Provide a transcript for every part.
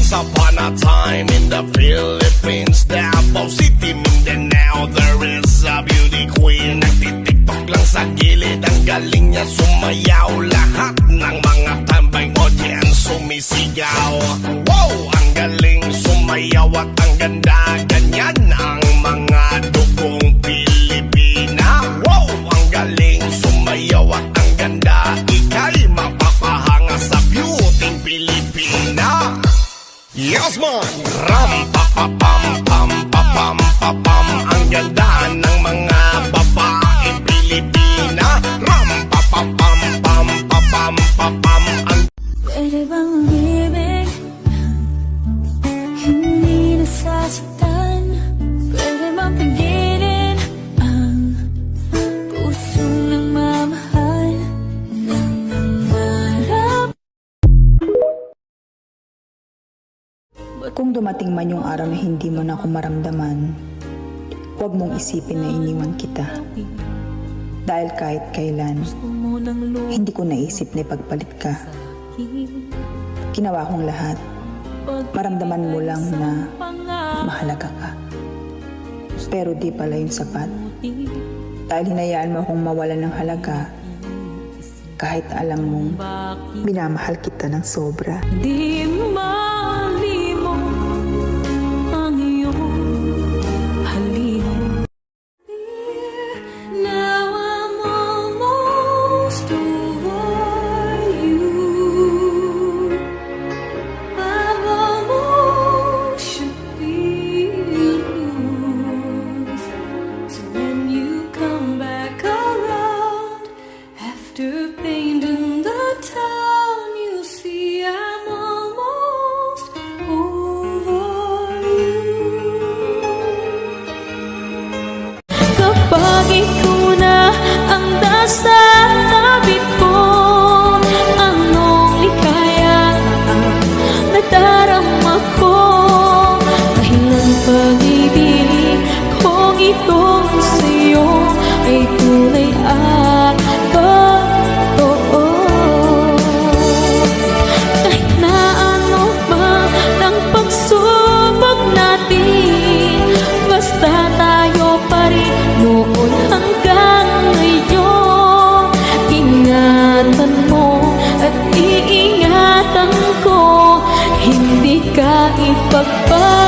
Once upon a time in the Philippines, Davao City, Mindanao, there is a beauty queen. Nagtitiktok lang sa gilid, ang galing niya sumayaw. Lahat ng mga tambay audience sumisigaw. Wow, ang galing sumayaw at ang ganda. Ganyan ang mga dugong Pilipina. Wow, ang galing sumayaw at ang ganda. Ika'y mapapahanga sa beauty Pilipina. Yes man! Ram pa pa pam pam pa pam pa pam. Ang ganda ng mga babaeng Pilipina. Ram pa pa pam pam pa pam pa pam. Pwede bang umibig? Hindi nasasaktan. Pwede bang pigilin ang pusong nagmamahal ng nangarap? Kung dumating man yung araw na hindi mo na ako maramdaman, huwag mong isipin na iniwan kita. Dahil kahit kailan, hindi ko naisip na ipagpalit ka. Ginawa kong lahat. Maramdaman mo lang na mahalaga ka. Pero di pala yung sapat. Dahil hinayaan mo akong mawalan ng halaga, kahit alam mong minamahal kita ng sobra. Di malimot ang iyong halino. Now I'm almost over you. I've almost should feel loose. So when you come back around after painting the town, you see I'm almost over you. Kapag ikaw na ang nasa tabi ko, anong likaya ang nadarama ko? Dahilan pag-ibig kong itong sa'yo ay tunay at totoo. Kahit na ano pa ng pagsubok natin, basta tayo pa rin noon hanggang ngayon. Ingatan mo at iingatan ko, hindi ka ipagpapalik.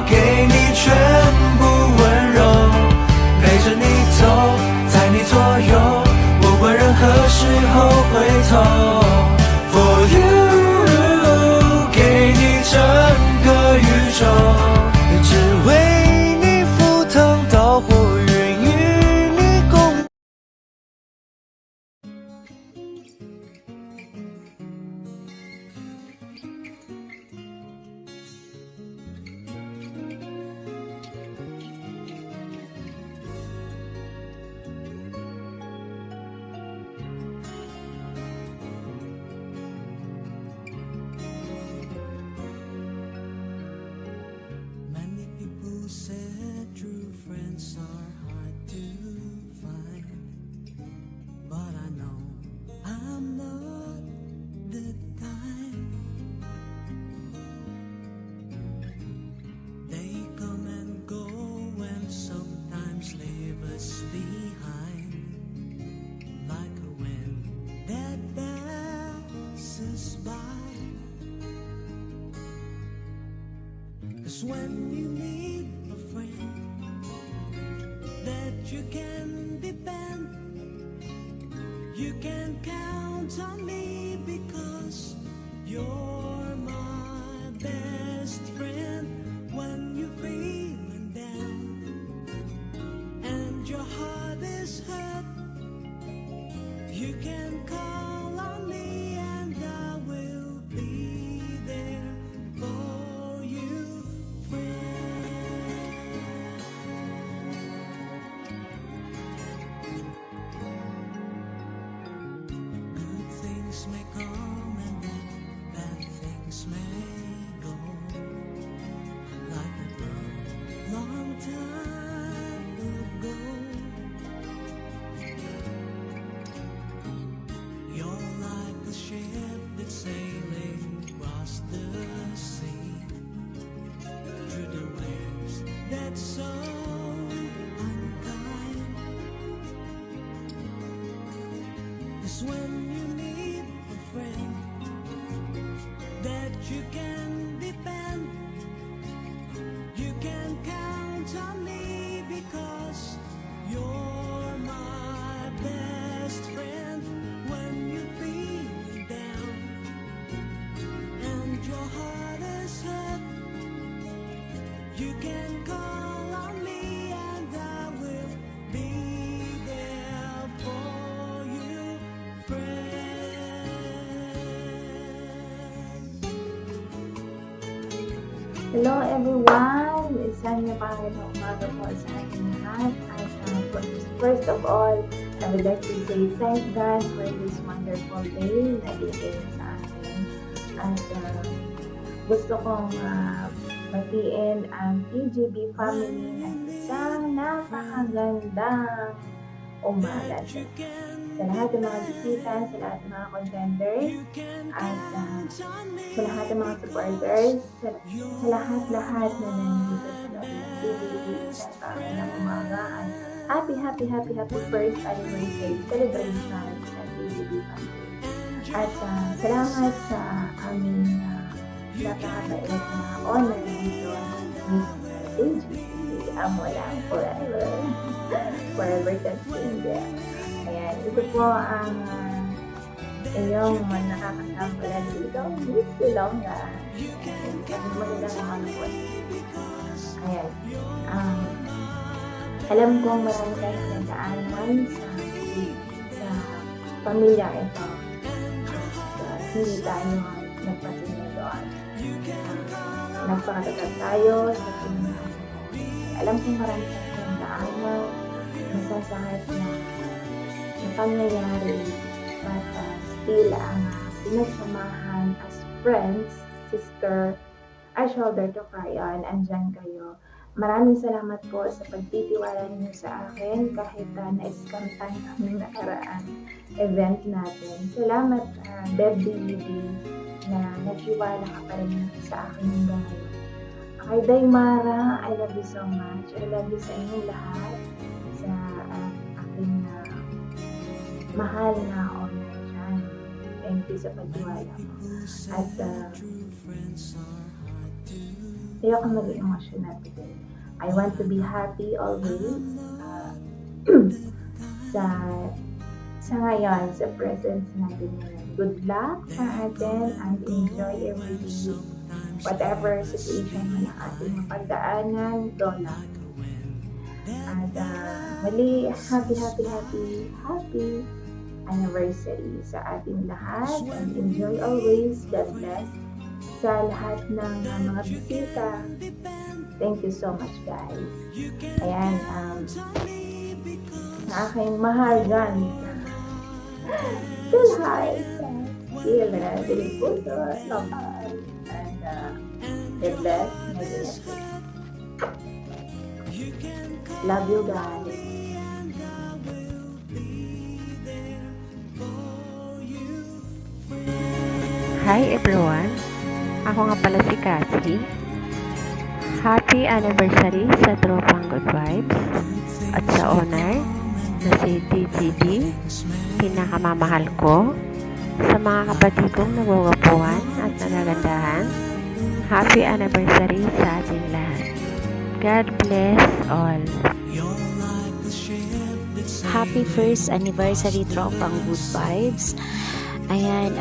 给你全部温柔，陪着你走，在你左右，不管任何时候回头。For you， 给你整个宇宙，只为你赴汤蹈火，愿与你共。Many people said true friends are hard to find, but I know I'm not the kind. They come and go and sometimes leave us behind, like a wind that passes by. 'Cause when you meet a friend that you can depend, you can count on me because you're my best friend. When you're feeling down and your heart is hurt, you can call on me and I will be there for you, friend. Good things may come and then bad things may go, like a long time ago. Is when you need a friend that you can depend. You can count on me because you're my best friend. When you feel down and your heart is hurt, you can call on me and I will be there for you, friend. Hello everyone! Isang napakagandang umaga po sa ating lahat. At first of all, I would like to say thank God for this wonderful day na binigay niyo sa akin. At gusto kong batiin ang PGB family ng isang napakagandang umaga. Sa lahat ng mga bisita, sa lahat ng mga contenders, at sa lahat ng mga supporters, sa lahat-lahat na nandito sa loob ng PBB sa ng umaga. At happy first anniversary celebration ng PBB family. At salamat sa aming napakabait na honor dito ng Miss PGB. Amo lang forever. Forever continue. Ayan, ito po ang iyong nakakasama dito. Miss Silonga. Magandang umaga po. Ayan. Alam kong marami tayong nagdaanan sa pamilya ito. Hindi tayo nagpatinyo doon. Nagpakatatag tayo sa pamilya. Alam kong marami tayong nagdaanan, masasakit na pangyayari, but still ang pinagsamahan as friends, sister, a shoulder to cry on, andyan kayo. Maraming salamat po sa pagtitiwala niyo sa akin kahit na-scam tayo ng nakaraan event natin. Salamat, BebDD, na nagtiwala ka pa rin sa akin hanggang ngayon. Kay Daymara, I love you so much. I love you sa inyong lahat, sa aking mahal na honor dyan. Thank you sa pagtiwala mo. At ayoko maging emotional today. I want to be happy always. Sa ngayon, sa presence natin ngayon. Good luck sa atin and enjoy every day. Whatever situation man ang ating mapagdaanan, go lang. At muli, happy anniversary sa ating lahat, and enjoy always. God bless sa lahat ng mga bisita. Thank you so much, guys. Ayan, sa aking mahal dyan, still hi, still very good, and God bless. Love you guys. Hi everyone! Ako nga pala si Cassie. Happy anniversary sa Tropang Good Vibes at sa owner na si TGB, pinakamamahal ko. Sa mga kapatid kong nagwagapuan at nagagandahan, happy anniversary sa ating lahat. God bless all. Happy first anniversary Tropang Good Vibes. Ayan,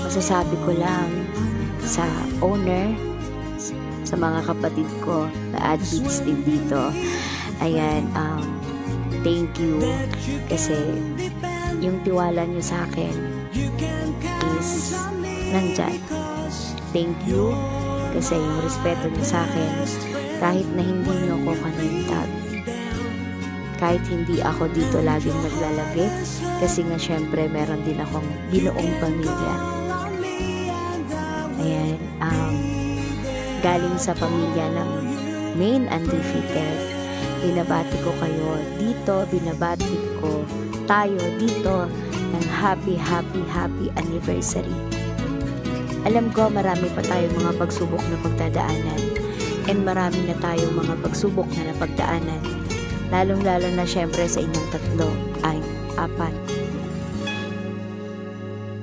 masasabi ko lang sa owner, sa mga kapatid ko na admits din dito. Ayan, thank you kasi yung tiwala niyo sa akin is nandyan. Thank you kasi yung respeto niyo sa akin kahit na hindi niyo ako kanintag. Kahit hindi ako dito laging naglalagi kasi nga syempre meron din akong binuong pamilya. Ayan, galing sa pamilya ng main undefeated. Binabati ko kayo dito, binabati ko tayo dito ng happy anniversary. Alam ko marami pa tayong mga pagsubok na pagdadaanan And marami na tayong mga pagsubok na napagdaanan. Lalong-lalo na syempre sa inyong apat.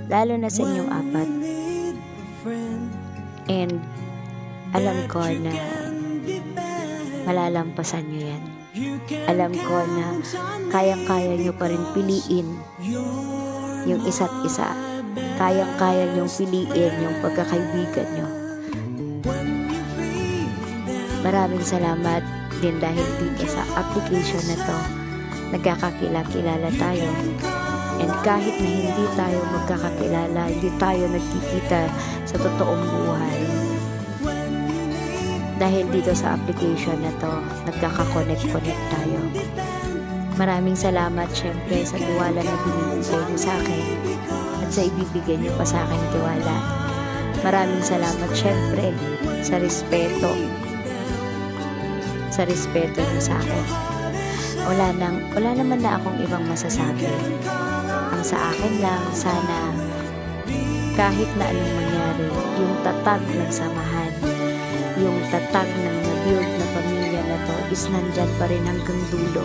Lalo na sa inyong apat. And alam ko na malalampasan nyo yan. Alam ko na kayang-kaya nyo pa rin piliin yung isa't isa. Kayang-kaya nyong piliin yung pagkakaibigan nyo. Maraming salamat din dahil dito sa application na to, nagkakakilala tayo. And kahit na hindi tayo magkakakilala, hindi tayo nagkikita sa totoong buhay, dahil dito sa application na to, nagkakakonect tayo. Maraming salamat syempre sa tiwala na binibigay niyo sa akin at sa ibibigay niyo pa sa akin tiwala. Maraming salamat syempre sa respeto. Sa respeto niyo sa akin. Wala naman na akong ibang masasabi. Ang sa akin lang, sana kahit na anong mangyari, yung tatag ng samahan, yung tatag ng na-build na pamilya na to is nandyan pa rin hanggang dulo.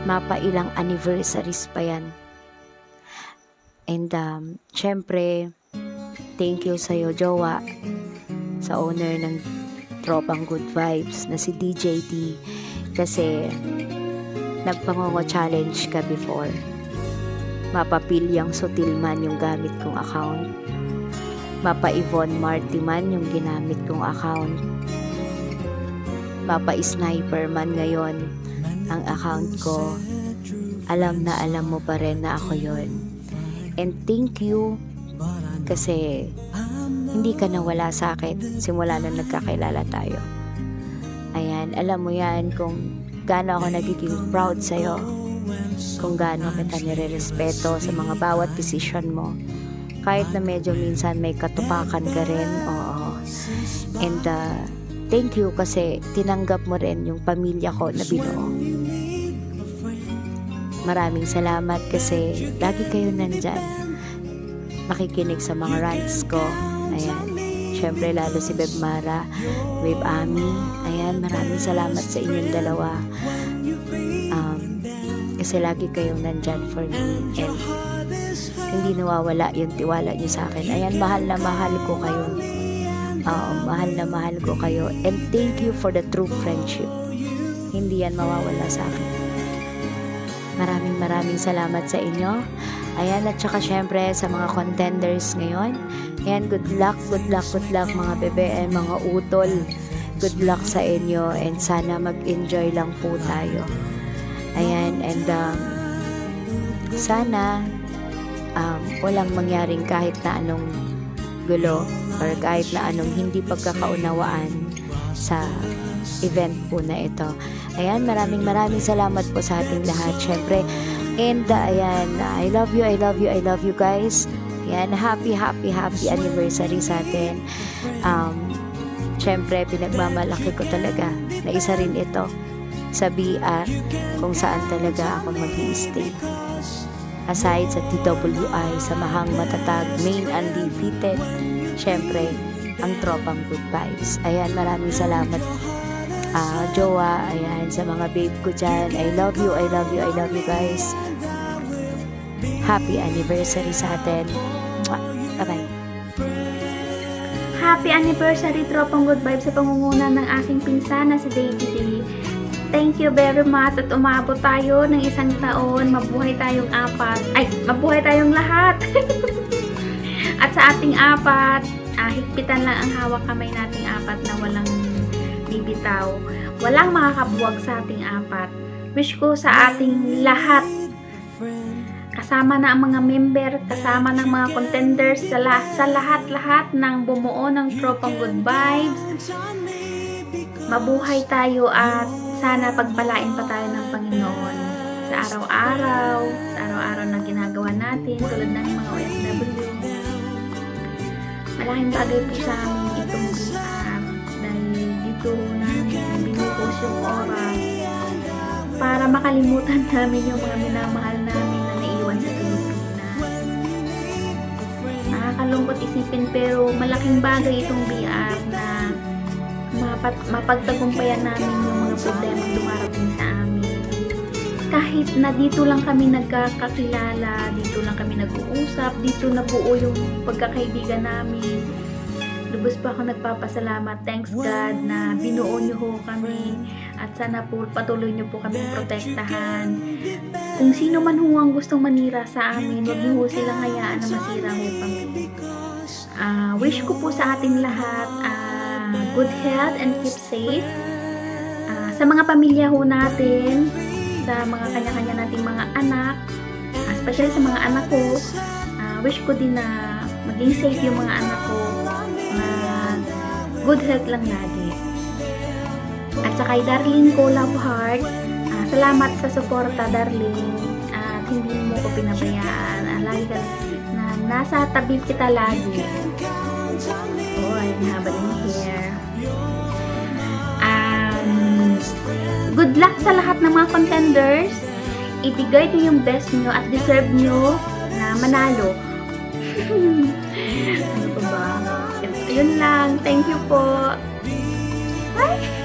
Mapailang anniversaries pa yan. And syempre, thank you sa'yo, jowa, sa owner ng Tropang Good Vibes na si DJ D, kasi nagpangongo challenge ka before. Mapapilyang Sutil man yung gamit kong account. Mapa Yvonne Marty man yung ginamit kong account. Mapa Sniper man ngayon ang account ko. Alam na alam mo pa rin na ako yon. And thank you kasi hindi ka nawala sa akin simula na nagkakilala tayo. Ayan, alam mo yan kung gaano ako nagiging proud sa'yo, kung gaano kita nire-respeto sa mga bawat decision mo, kahit na medyo minsan may katupakan ka rin. Oo. And thank you kasi tinanggap mo rin yung pamilya ko na binuo. Maraming salamat kasi lagi kayo nandyan, makikinig sa mga rants ko. Ayan, syempre lalo si Beb Mara, Beb Ami. Ayan, maraming salamat sa inyong dalawa. Kasi lagi kayong nandyan for me. And hindi nawawala yung tiwala niyo sa akin. Ayan, mahal na mahal ko kayo. Mahal na mahal ko kayo. And thank you for the true friendship. Hindi yan mawawala sa akin. Maraming salamat sa inyo. Ayan, at saka syempre sa mga contenders ngayon. Ayan, good luck mga bebe and mga utol. Good luck sa inyo and sana mag-enjoy lang po tayo. Ayan, and sana walang mangyaring kahit na anong gulo or kahit na anong hindi pagkakaunawaan sa event po na ito. Ayan, maraming salamat po sa ating lahat syempre. And ayan, I love you guys. Ayan, happy anniversary sa atin. Syempre, pinagmamalaki ko talaga na isa rin ito sa BR kung saan talaga ako mag-i-stay. Aside sa TWI, Samahang Matatag, Main Undefeated, syempre, ang Tropang Good Vibes. Ayan, maraming salamat. Jowa, ayan, sa mga babe ko dyan. I love you guys. Happy anniversary sa atin. Bye-bye. Happy anniversary, Tropang Good Vibes, sa pangunguna ng aking pinsan na si Davey D. Thank you very much at umabot tayo ng 1 taon. Mabuhay tayong mabuhay tayong lahat. At sa ating apat, higpitan lang ang hawak kamay nating apat na walang bibitaw. Walang makakabuwag sa ating apat. Wish ko sa ating lahat, kasama na ang mga member, kasama ng mga contenders, sa lahat-lahat ng bumuo ng Tropang Good Vibes, mabuhay tayo at sana pagpalain pa tayo ng Panginoon sa araw-araw na ginagawa natin tulad ng mga OFW. Malaking bagay po sa amin itong BR dahil dito namin binuhos yung oras para makalimutan namin yung mga minamahal namin na naiwan sa Pilipinas. Nakakalungkot isipin pero malaking bagay itong BR na mapagtagumpayan namin yung mga problema dumarating sa amin. Kahit na dito lang kami nagkakakilala, dito lang kami nag-uusap, dito nabuo yung pagkakaibigan namin. Lubos pa ako nagpapasalamat. Thanks God na binuo niyo ho kami at sana po patuloy niyo po kami protektahan. Kung sino man ho ang gustong manira sa amin, huwag niyo ho silang hayaan na masira ho kami. Wish ko po sa ating lahat good health and keep safe. Sa mga pamilya ho natin, sa mga kanya-kanya nating mga anak, especially sa mga anak ko, wish ko din na maging safe yung mga anak ko, good health lang lagi. At sa kay Darlene ko, love heart, salamat sa suporta, darling, at hindi mo ko pinabayaan. Lagi ka na nasa tabi kita lagi. Oh, ayun, haba ng hair. Good luck sa lahat ng mga contenders. Ibigay niyo yung best niyo at deserve niyo na manalo. Ano pa ba? Ayun lang. Thank you po. Bye!